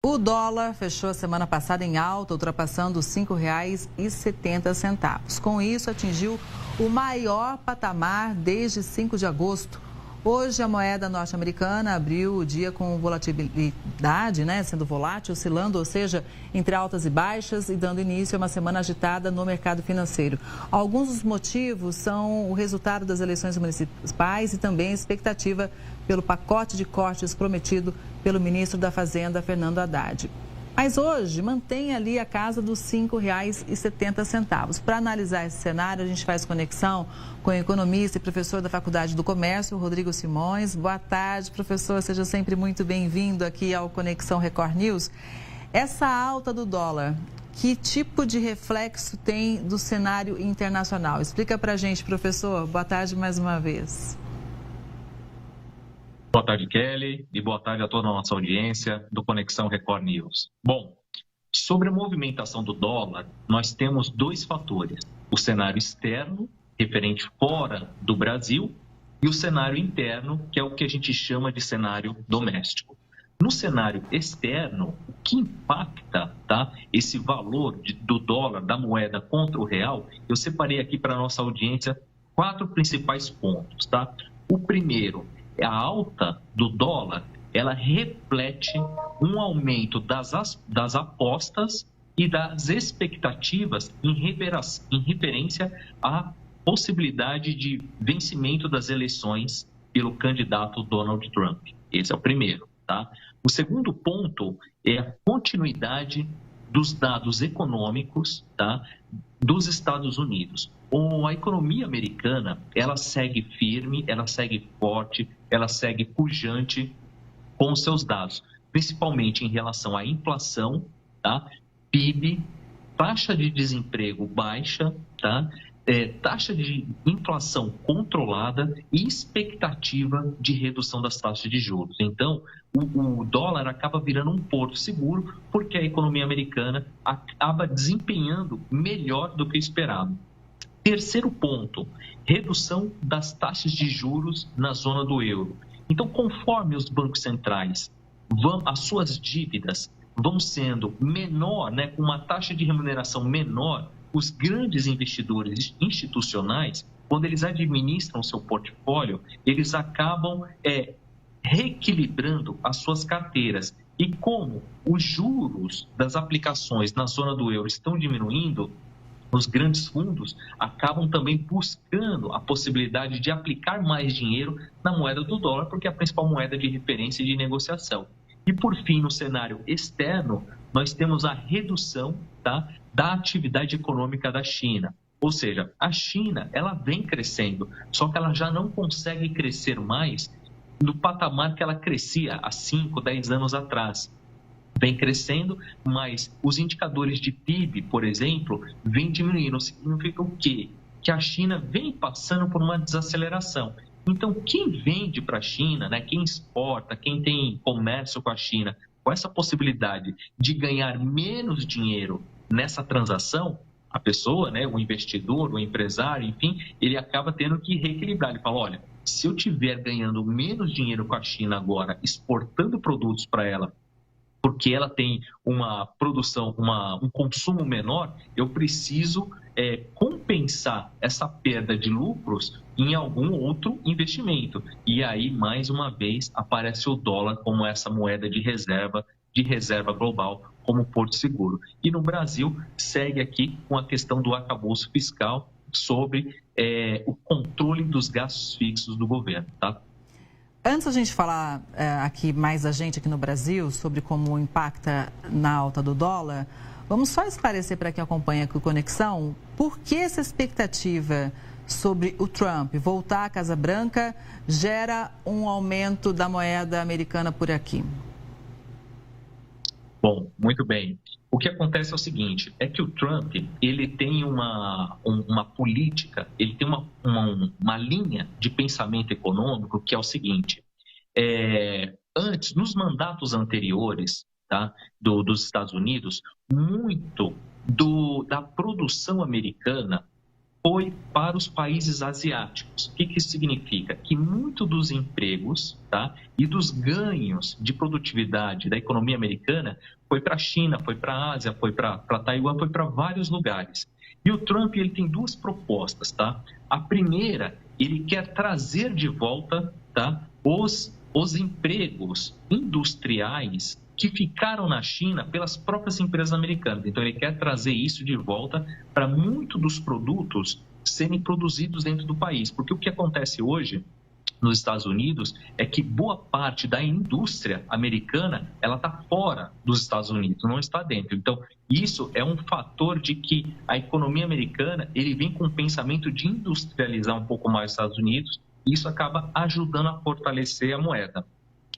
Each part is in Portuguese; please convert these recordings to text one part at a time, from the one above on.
O dólar fechou a semana passada em alta, ultrapassando os R$ 5,70. Com isso, atingiu o maior patamar desde 5 de agosto. Hoje, a moeda norte-americana abriu o dia com volatilidade, sendo volátil, oscilando, ou seja, entre altas e baixas e dando início a uma semana agitada no mercado financeiro. Alguns dos motivos são o resultado das eleições municipais e também a expectativa pelo pacote de cortes prometido pelo ministro da Fazenda, Fernando Haddad. Mas hoje mantém ali a casa dos R$ 5,70. Para analisar esse cenário, a gente faz conexão com o economista e professor da Faculdade do Comércio, Rodrigo Simões. Boa tarde, professor. Seja sempre muito bem-vindo aqui ao Conexão Record News. Essa alta do dólar, que tipo de reflexo tem do cenário internacional? Explica para a gente, professor. Boa tarde mais uma vez. Boa tarde, Kelly, e boa tarde a toda a nossa audiência do Conexão Record News. Bom, sobre a movimentação do dólar, nós temos dois fatores. O cenário externo, referente fora do Brasil, e o cenário interno, que é o que a gente chama de cenário doméstico. No cenário externo, o que impacta esse valor do dólar, da moeda contra o real, eu separei aqui para a nossa audiência 4 principais pontos. O primeiro, a alta do dólar, ela reflete um aumento das apostas e das expectativas em referência à possibilidade de vencimento das eleições pelo candidato Donald Trump. Esse é o primeiro. O segundo ponto é a continuidade dos dados econômicos dos Estados Unidos. A economia americana, ela segue firme, ela segue forte, ela segue pujante com os seus dados, principalmente em relação à inflação, PIB, taxa de desemprego baixa, taxa de inflação controlada e expectativa de redução das taxas de juros. Então, o dólar acaba virando um porto seguro porque a economia americana acaba desempenhando melhor do que esperado. Terceiro ponto, redução das taxas de juros na zona do euro. Então, conforme os bancos centrais as suas dívidas vão sendo menor, com uma taxa de remuneração menor, os grandes investidores institucionais, quando eles administram o seu portfólio, eles acabam reequilibrando as suas carteiras. E como os juros das aplicações na zona do euro estão diminuindo, os grandes fundos acabam também buscando a possibilidade de aplicar mais dinheiro na moeda do dólar, porque é a principal moeda de referência e de negociação. E, por fim, no cenário externo, nós temos a redução da atividade econômica da China. Ou seja, a China ela vem crescendo, só que ela já não consegue crescer mais no patamar que ela crescia há 5, 10 anos atrás. Vem crescendo, mas os indicadores de PIB, por exemplo, vêm diminuindo. Significa o quê? Que a China vem passando por uma desaceleração. Então, quem vende para a China, quem exporta, quem tem comércio com a China, com essa possibilidade de ganhar menos dinheiro nessa transação, a pessoa, o investidor, o empresário, enfim, ele acaba tendo que reequilibrar. Ele fala, olha, se eu estiver ganhando menos dinheiro com a China agora, exportando produtos para ela, porque ela tem uma produção, um consumo menor, eu preciso compensar essa perda de lucros em algum outro investimento. E aí, mais uma vez, aparece o dólar como essa moeda de reserva global, como porto seguro. E no Brasil, segue aqui com a questão do arcabouço fiscal sobre o controle dos gastos fixos do governo, Antes da gente falar aqui mais da gente aqui no Brasil sobre como impacta na alta do dólar, vamos só esclarecer para quem acompanha aqui o Conexão, por que essa expectativa sobre o Trump voltar à Casa Branca gera um aumento da moeda americana por aqui? Bom, muito bem. O que acontece é o seguinte, é que o Trump, ele tem uma política, ele tem uma linha de pensamento econômico que é o seguinte, antes, nos mandatos anteriores dos Estados Unidos, muito da produção americana foi para os países asiáticos. O que isso significa? Que muito dos empregos, tá, e dos ganhos de produtividade da economia americana foi para a China, foi para a Ásia, foi para Taiwan, foi para vários lugares. E o Trump ele tem duas propostas, tá? A primeira, ele quer trazer de volta, tá, os empregos industriais que ficaram na China pelas próprias empresas americanas. Então, ele quer trazer isso de volta para muitos dos produtos serem produzidos dentro do país. Porque o que acontece hoje nos Estados Unidos é que boa parte da indústria americana ela está fora dos Estados Unidos, não está dentro. Então, isso é um fator de que a economia americana ele vem com um pensamento de industrializar um pouco mais os Estados Unidos e isso acaba ajudando a fortalecer a moeda.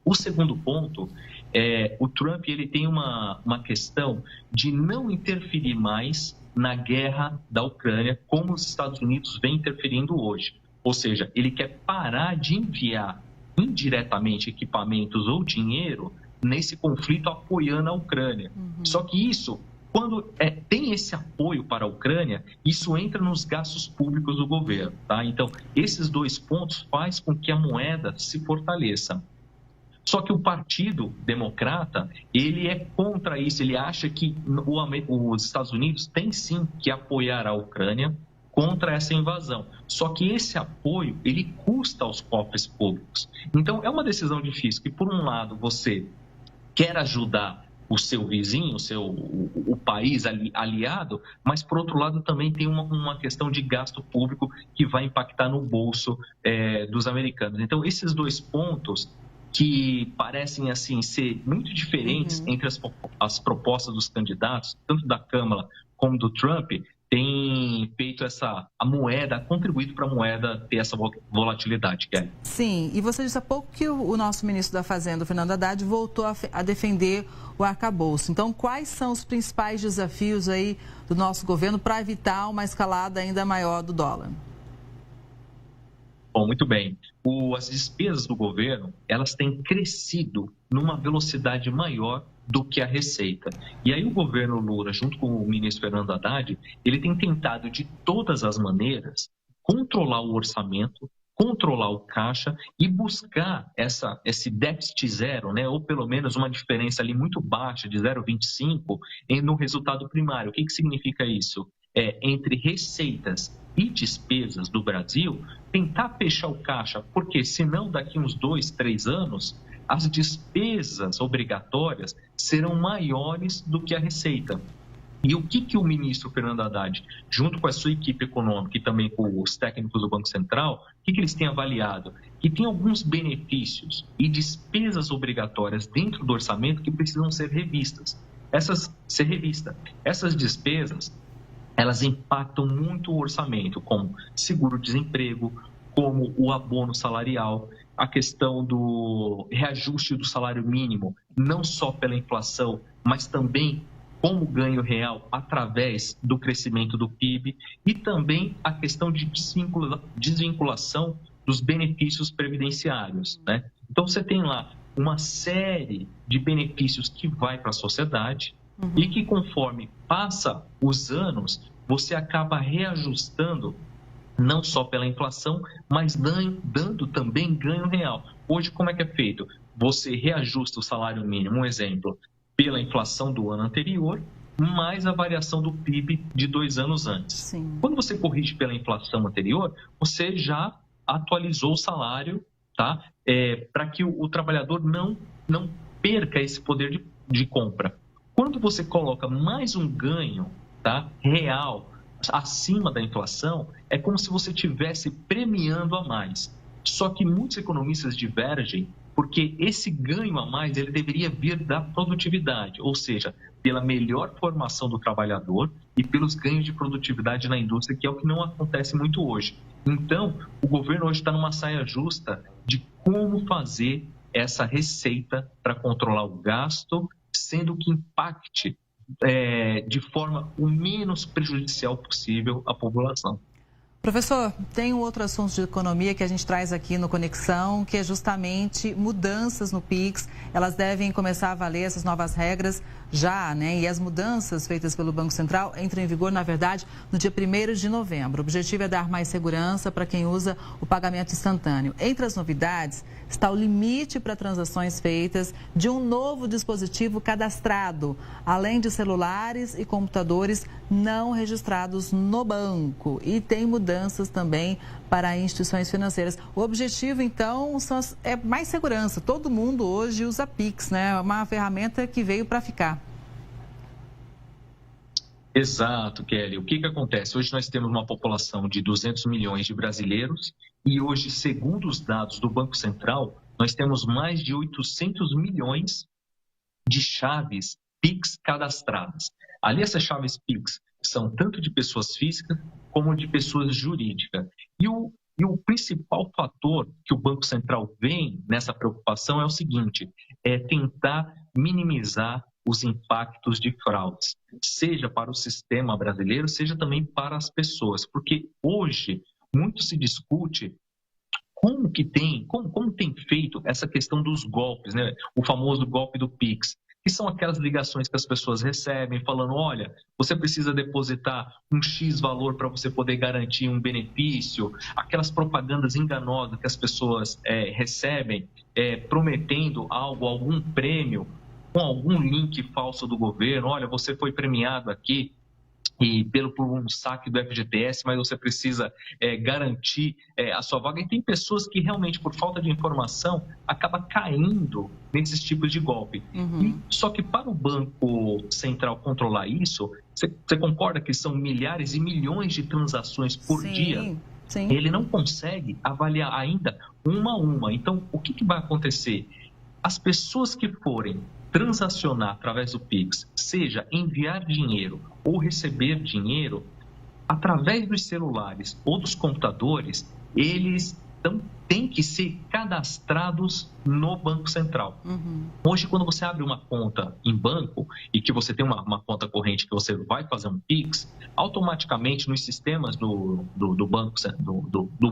O segundo ponto é o Trump ele tem uma questão de não interferir mais na guerra da Ucrânia, como os Estados Unidos vem interferindo hoje. Ou seja, ele quer parar de enviar indiretamente equipamentos ou dinheiro nesse conflito apoiando a Ucrânia. Só que isso, quando tem esse apoio para a Ucrânia, isso entra nos gastos públicos do governo. Tá? Então, esses dois pontos fazem com que a moeda se fortaleça. Só que o Partido Democrata, ele é contra isso, ele acha que os Estados Unidos têm sim que apoiar a Ucrânia contra essa invasão. Só que esse apoio, ele custa aos cofres públicos. Então, é uma decisão difícil, que por um lado você quer ajudar o seu vizinho, o país aliado, mas por outro lado também tem uma questão de gasto público que vai impactar no bolso dos americanos. Então, esses dois pontos que parecem assim ser muito diferentes entre as propostas dos candidatos, tanto da Câmara como do Trump, tem feito a moeda, contribuído para a moeda ter essa volatilidade, Kelly. Sim, e você disse há pouco que o nosso ministro da Fazenda, o Fernando Haddad, voltou a defender o arcabouço. Então, quais são os principais desafios aí do nosso governo para evitar uma escalada ainda maior do dólar? Bom, muito bem. As despesas do governo, elas têm crescido numa velocidade maior do que a receita. E aí o governo Lula, junto com o ministro Fernando Haddad, ele tem tentado de todas as maneiras controlar o orçamento, controlar o caixa e buscar esse déficit zero, né? Ou pelo menos uma diferença ali muito baixa, de 0,25, no resultado primário. O que significa isso? Entre receitas e despesas do Brasil, tentar fechar o caixa, porque senão daqui uns 2, 3 anos, as despesas obrigatórias serão maiores do que a receita. E o que o ministro Fernando Haddad, junto com a sua equipe econômica e também com os técnicos do Banco Central, o que eles têm avaliado? Que tem alguns benefícios e despesas obrigatórias dentro do orçamento que precisam ser revistas. Essas despesas, elas impactam muito o orçamento, como seguro-desemprego, como o abono salarial, a questão do reajuste do salário mínimo, não só pela inflação, mas também como ganho real através do crescimento do PIB e também a questão de desvinculação dos benefícios previdenciários, né? Então, você tem lá uma série de benefícios que vai para a sociedade e que, conforme passa os anos, você acaba reajustando não só pela inflação, mas dando também ganho real. Hoje, como é que é feito? Você reajusta o salário mínimo, um exemplo, pela inflação do ano anterior, mais a variação do PIB de 2 anos antes. Sim. Quando você corrige pela inflação anterior, você já atualizou o salário, tá? Para que o trabalhador não perca esse poder de compra. Quando você coloca mais um ganho, tá, real acima da inflação, é como se você estivesse premiando a mais. Só que muitos economistas divergem porque esse ganho a mais ele deveria vir da produtividade, ou seja, pela melhor formação do trabalhador e pelos ganhos de produtividade na indústria, que é o que não acontece muito hoje. Então, o governo hoje está numa saia justa de como fazer essa receita para controlar o gasto, sendo que impacte de forma o menos prejudicial possível à população. Professor, tem um outro assunto de economia que a gente traz aqui no Conexão, que é justamente mudanças no Pix. Elas devem começar a valer essas novas regras já, né? E as mudanças feitas pelo Banco Central entram em vigor, na verdade, no dia 1º de novembro. O objetivo é dar mais segurança para quem usa o pagamento instantâneo. Entre as novidades está o limite para transações feitas de um novo dispositivo cadastrado, além de celulares e computadores não registrados no banco. E tem mudanças também para instituições financeiras. O objetivo, então, é mais segurança. Todo mundo hoje usa Pix, né? É uma ferramenta que veio para ficar. Exato, Kelly. O que acontece? Hoje nós temos uma população de 200 milhões de brasileiros e hoje, segundo os dados do Banco Central, nós temos mais de 800 milhões de chaves Pix cadastradas. Ali, essas chaves Pix são tanto de pessoas físicas como de pessoas jurídicas. E o principal fator que o Banco Central vem nessa preocupação é o seguinte, é tentar minimizar os impactos de fraudes, seja para o sistema brasileiro, seja também para as pessoas, porque hoje muito se discute como tem feito essa questão dos golpes, né? O famoso golpe do Pix, que são aquelas ligações que as pessoas recebem falando, olha, você precisa depositar um X valor para você poder garantir um benefício, aquelas propagandas enganosas que as pessoas recebem, prometendo algo, algum prêmio, com algum link falso do governo, olha, você foi premiado aqui e por um saque do FGTS, mas você precisa garantir a sua vaga. E tem pessoas que realmente, por falta de informação, acaba caindo nesses tipos de golpe. Só que para o Banco Central controlar isso, você concorda que são milhares e milhões de transações por dia? Sim. Ele não consegue avaliar ainda uma a uma. Então, o que vai acontecer? As pessoas que forem transacionar através do Pix, seja enviar dinheiro ou receber dinheiro, através dos celulares ou dos computadores, eles têm que ser cadastrados no Banco Central. Hoje, quando você abre uma conta em banco e que você tem uma conta corrente que você vai fazer um Pix, automaticamente nos sistemas do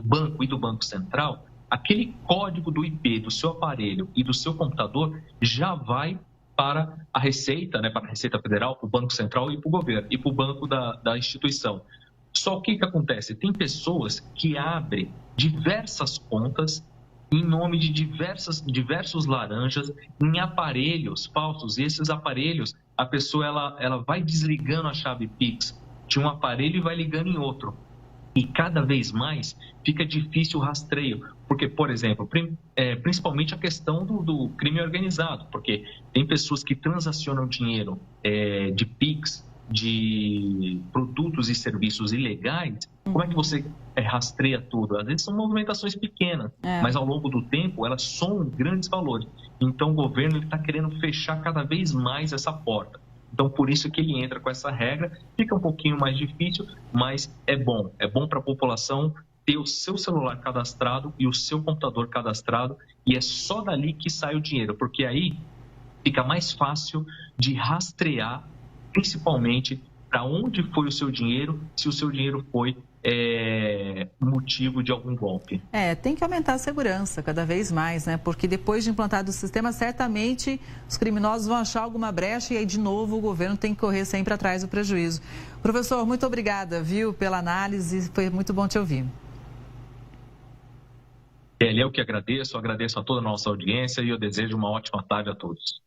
banco e do Banco Central, aquele código do IP do seu aparelho e do seu computador já vai para a Receita, né, para a Receita Federal, para o Banco Central e para o governo, e para o banco da instituição. Só que o que acontece? Tem pessoas que abrem diversas contas em nome de diversos laranjas em aparelhos falsos. E esses aparelhos, a pessoa ela vai desligando a chave Pix de um aparelho e vai ligando em outro. E cada vez mais fica difícil o rastreio, porque, por exemplo, principalmente a questão do crime organizado, porque tem pessoas que transacionam dinheiro de Pix, de produtos e serviços ilegais. Como é que você rastreia tudo? Às vezes são movimentações pequenas, mas ao longo do tempo elas somam grandes valores. Então o governo está querendo fechar cada vez mais essa porta. Então, por isso que ele entra com essa regra, fica um pouquinho mais difícil, mas é bom para a população ter o seu celular cadastrado e o seu computador cadastrado, e é só dali que sai o dinheiro, porque aí fica mais fácil de rastrear, principalmente, para onde foi o seu dinheiro, se o seu dinheiro foi motivo de algum golpe. Tem que aumentar a segurança cada vez mais, né? Porque depois de implantado o sistema, certamente os criminosos vão achar alguma brecha e aí, de novo, o governo tem que correr sempre atrás do prejuízo. Professor, muito obrigada, viu, pela análise. Foi muito bom te ouvir. Eu que agradeço a toda a nossa audiência e eu desejo uma ótima tarde a todos.